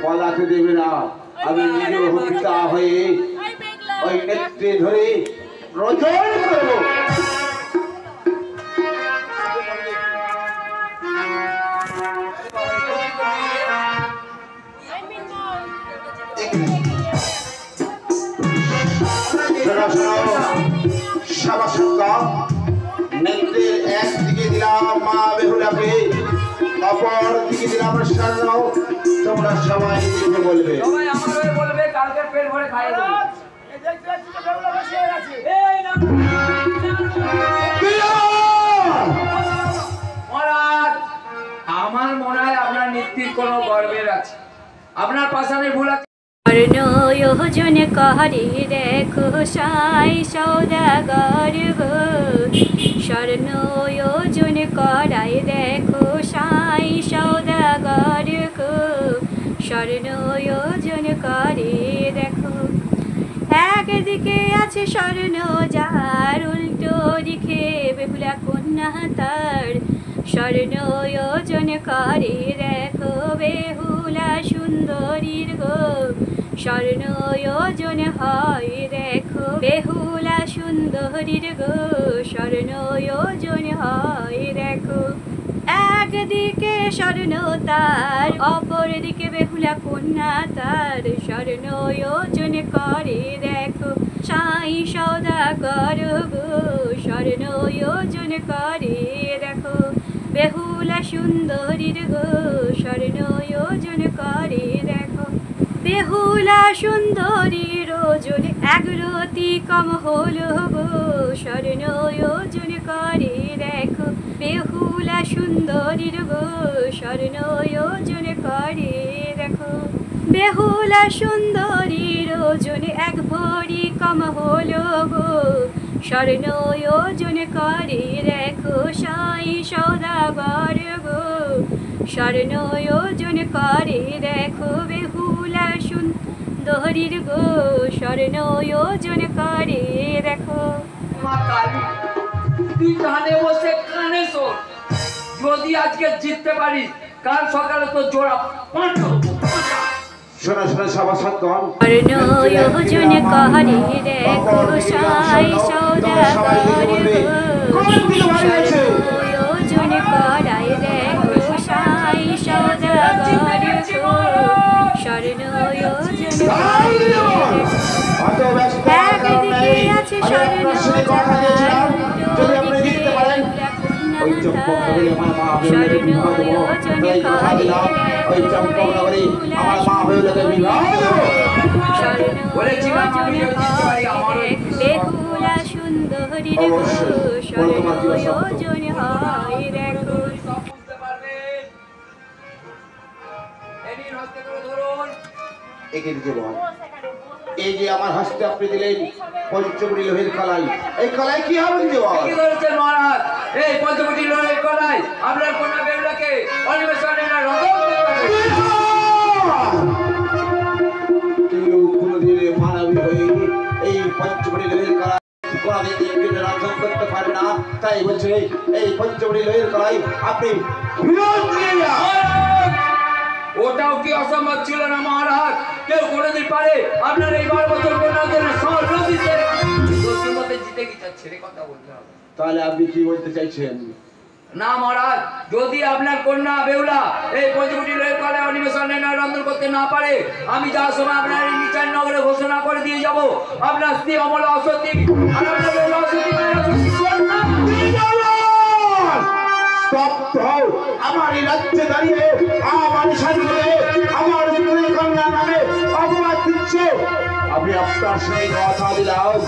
পলাতে দেবে না। আমি নিজে পিতা হয়ে ওই নেত্রে ধরে রজন করবো। নেত্রের একদিকে দিলাম মা বেহুলাকে, অপর দিকে দিলাম স্বর্ণ। তোমরা সবাই দেখে বলবে, সবাই আমার হয়ে বলবে, কালকে পেট ভরে খাইয়ে দেবো। মহারাজ, আমার মনে হয় আপনার নেত্রীর কোনো গর্বের আছে, আপনার পাশানে ভুল আছে। যোজন করি দেখো সাই সৌদাগর গো, স্বর্ণ যোজন করাই দেখো সাই সৌদাগর গো, স্বর্ণ যোজন করে দেখো। একদিকে আছে স্বর্ণ যার, উল্টো দিকে বেহুলা কন্যা তার, স্বর্ণ যোজন করে দেখো বেহুলা সুন্দরীর গো, স্বর্ণ যোজন হয় দেখো বেহুলা সুন্দরীর গো, স্বর্ণ যোজন হয় দেখো। একদিকে স্বর্ণ তার, অপর দিকে বেহুলা কন্যা তার, স্বর্ণ যোজন করে দেখো সাই সৌদাগর গো, স্বর্ণ যোজন করে দেখো বেহুলা সুন্দরীর গো, স্বর্ণ যোজন করে দেখো। বেহুলা সুন্দরীর ওজন এক রতি কম হলো গো, স্বর্ণ যোজন করে দেখো বেহুলা সুন্দরীর গো, স্বর্ণ যোজন করে দেখো। বেহুলা সুন্দরীর ওজন এক ভরি কম হলো গো, স্বর্ণ যোজন করে দেখো সাই সৌদাগর গো, স্বর্ণ যোজন করে দেখো বেহুলা সুন্দরীর গো, স্বর্ণ যোজন করে দেখো। মা কালী, তুই কানে বসে কানে শোন, যদি আজকে জিততে পারিস কাল সকালে তো জোড়া পাঁঠা। শোনা শোনা সভাসদগণ, স্বর্ণ যোজন করে দেখো সাই সৌদাগর গো, স্বর্ণ যোজন করাই দেখো সাই সৌদাগর গো, স্বর্ণ যোজন করে একদিকে আছে স্বর্ণ যার, যদি আপনি জিততে পারেন ওই চম্পক নগরী আমার মা বেহুলাকে বিবাহ দেবো। তাই কথা দিলাম, ওই চম্পক নগরী আমার মা বেহুলাকে বিবাহ দেবো। বলেছিলাম আমি যদি জিততে পারি আমারও বেহুলা সুন্দরীর গো, স্বর্ণ যোজন হয় দেখো। সব বুঝতে পারবেন। এদিন হস্তে করে ধরুন। একে দিকে বল, এই যে আমার হস্তে আপনি দিলেন পঞ্চমুড়ি লোহের কলাই, এই কলাই কি হবে দেওয়া? কি করেছেন মহারাজ? এই পঞ্চমুখী লোহের কলাই আপনার কন্যা বেহুলাকে অনিমেষে না রদন করতে হবে। কেউ কোনোদিনে মানবী হয়ে এই পঞ্চমুড়ি লোহের কলাই কোনোদিন রক্ষণ করতে পারে না। তাই বলছে এই পঞ্চমুড়ি লোহের কলাই আপনি ফিরত দিয়ে যান। ওটাও কি অসম্ভব ছিল না মহারাজ? কেউ কোনোদিন পারে আপনার এই 12 বছর কন্যার জন্য স্বর্ণ দিতে? দোষের মধ্যে জিতে গেছে, ছেড়ে কথা বলতে হবে। তাহলে আপনি কি বলতে চাইছেন? না মহারাজ, যদি আপনার কন্যা বেহুলা এই পঞ্চমুখী লোহের কলাই অনিমেষে না রন্ধন করতে না পারে, আমি যাওয়ার সময় আপনার এই নিচার নগরে ঘোষণা করে দিয়ে যাব আপনার স্ত্রী অমলা অসতী আর আপনার বেহুলা অসতী মায়ের অসতী কন্যা। আমার এই রাজ্যে দাঁড়িয়ে আমার সাথে আমার কন্যা নামে অপবাদ দিচ্ছে। আমি আপনার সঙ্গে কথা দিলাম,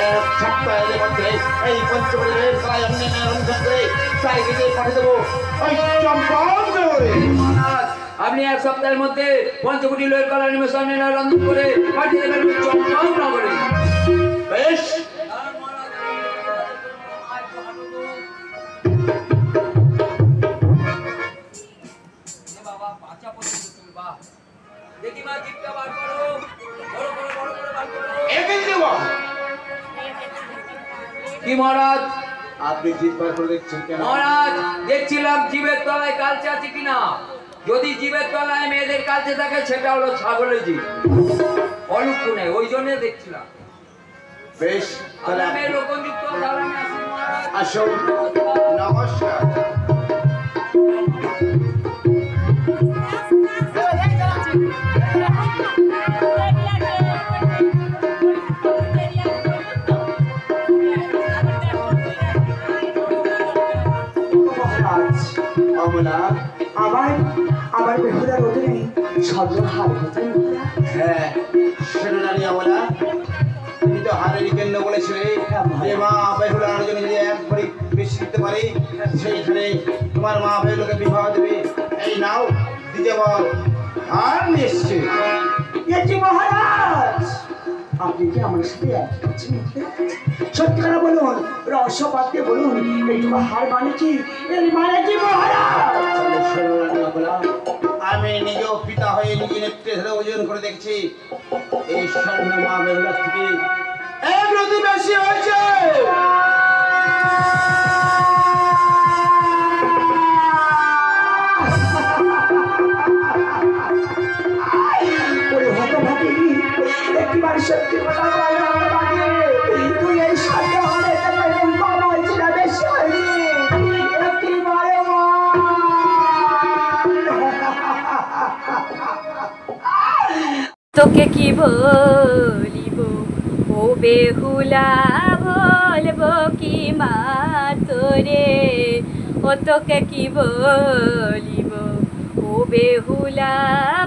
এক সপ্তাহের মধ্যে এই পঞ্চমুড়ির কলাই রন্ধন করে চাই কেটে পাঠিয়ে দেবো ওই চম্পক নগরে। আপনি এক সপ্তাহের মধ্যে পঞ্চমুখী লোহের কলাই অনিমেষে না রন্ধন করে পাঠিয়ে দেবেন ওই চম্পক নগরে। বেশ, দেখি মা জিপটা বার করো, বড় করে বার করো। একে দেব। কি মহারাজ? আপনি জিত বার করে দেখছেন কেন? মহারাজ, দেখছিলাম জিভের তলায় কালচে আছে কিনা। যদি জীবের তলায় মেয়েদের কাছে থাকে সেটা হলো ছাগলের জীব, অলুক্ত নেই, ওই জন্য দেখছিলাম। বেশ, তাহলে আপনার মেয়ে লোকযুক্ত, তাহলে আমি আসি মহারাজ। আসুন, নমস্কার। মহারাজ, অমলা, আমার বেহুলার অধীনে সদর হার কোথায় মহারাজ? হ্যাঁ শোনো রানী অমলা, তুমি তো হারের কেন্দ্র বলেছিলে যে মা বেহুলার জন্য যদি একবারই বেশি দিতে পারে সেইখানে তোমার মা বেহুলাকে বিবাহ দেবে। এই নাও দিতে বল, আর নিয়ে এসছে। এ কি মহারাজ, আপনি কি আমার সাথে এক করছেন? সত্যি করে বলুন, রহস্য বাদ দিয়ে বলুন, এইটুকু হার মানে কি? এর মানে কি মহারাজ? তাহলে শোনো রানী অমলা, আমি নিজেও পিতা হয়ে নিজে নেত্রে ধরে ওজন করে দেখছি এই স্বর্ণ মা বেহুলার থেকে এক রতি বেশি হয়েছে। ওরে হতভাগী, একবার সত্যি কথা বল আমাকে। তুই এই সাথে হারে থেকে কম হয়েছে না বেশি হয়েছে? একবারে তোকে কি বলিব ও বেহুলা, বলবো কি মা তোরে, ও তোকে কি বলিব ও বেহুলা,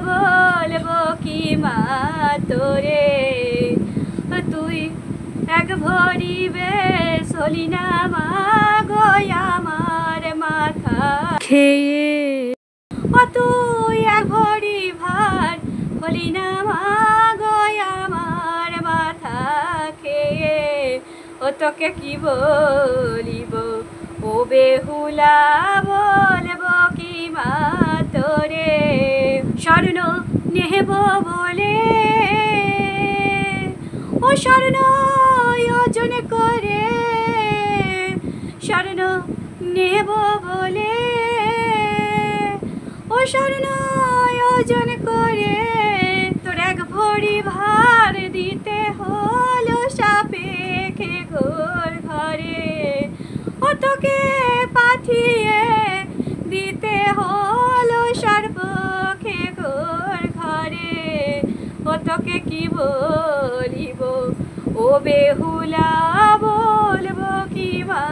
বলবো কি মা তোরে, তুই এক ভরি বেশ হলি না মা গো আমার মাথা খেয়ে, ও তুই এক ভরি ভার হলি না মা গো আমার মাথা খেয়ে, ও তোকে কি বলিব ও বেহুলা, বলবো কি মা তোরে, স্বর্ণ নেব বলে ও স্বর্ণ ওজন করে, স্বর্ণ নেব বলে ও স্বর্ণ ওজন করে, তোর এক ভরি ভার দিতে হলো সাপেক্ষে ঘোর ঘরে, ও তোকে পাঠিয়ে দিতে হলো সর্বক্ষে ঘোর ঘরে, ও তোকে কি বলিব ও বেহুলা, বলবো কি মা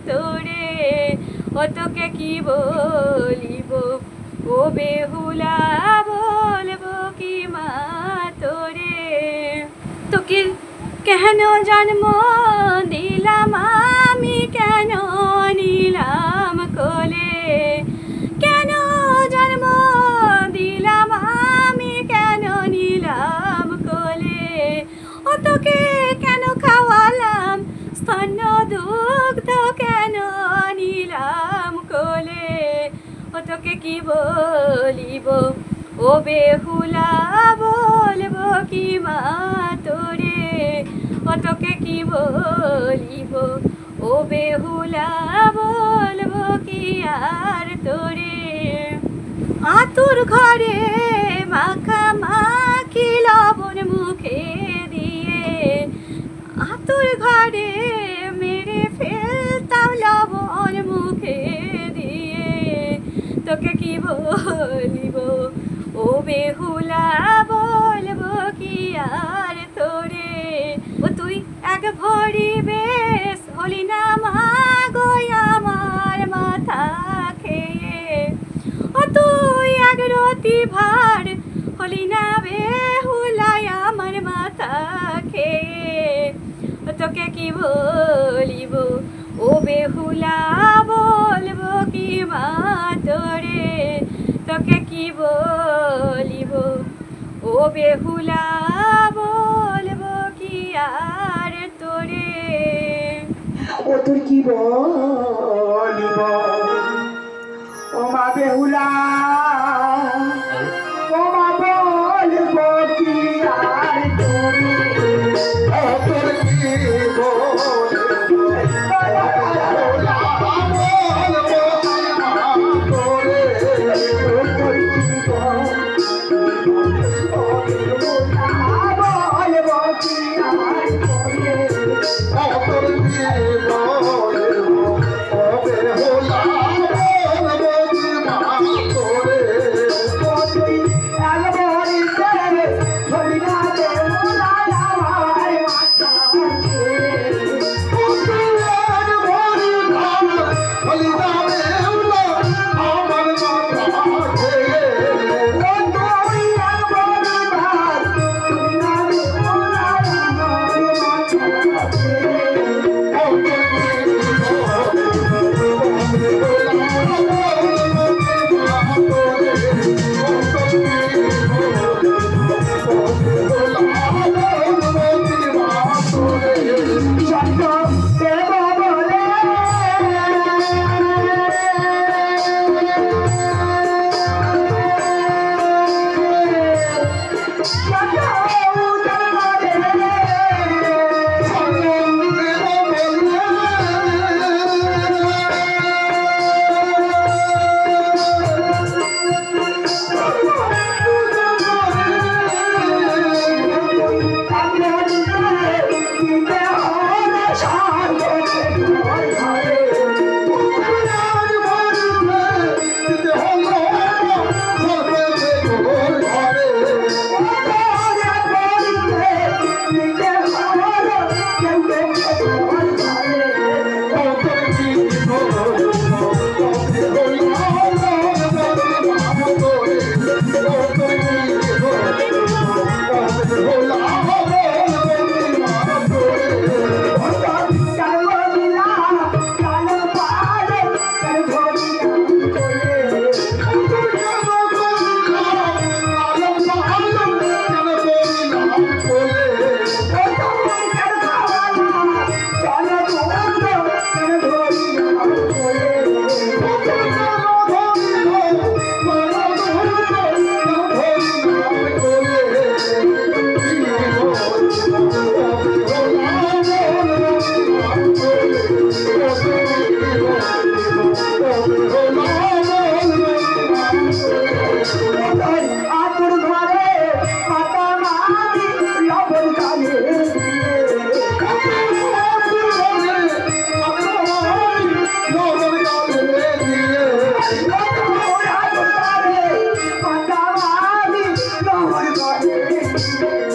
তোরে, ও তোকে কি বলিব ও বেহুলা, বলবো কি মা তোরে, তোকে কেন জন্ম দিলাম আমি, কেন নিলাম কোলে, কেন জন্ম দিলাম আমি, কেন নিলাম কোলে, ও তোকে কেন খাওয়ালাম স্তন্য দুগ্ধ, কেন নিলাম কোলে, ও তোকে কি বলিব ও বেহুলা, বলবো কি মা তোরে, ও তোকে কি বলিব ও বেহুলা, বলবো কি আর তোরে, আতুর ঘরে মাখা মাখি লবণ মুখে দিয়ে, আতুর ঘরে মেরে ফেলতাম লবণ মুখে দিয়ে, তোকে কি বলিব ও বেহুলা, বলবো কি আর তোরে, ও তুই এক ভরি বেশ হলি না মা গো আমার মাথা খেয়ে, ও তুই এক রতি ভার হলি না বেহুলায় আমার মাথা খেয়ে, ও তোকে কি বলিব ও বেহুলা, বলবো কি মা তোরে, তোকে কি বলিব ও বেহুলা, বলবো কি আর তোরে, ও তোর কি বলিব ও মা বেহুলা, ও মা বলবো কি আর তোরে, ও তোর কি বলিব Thank you.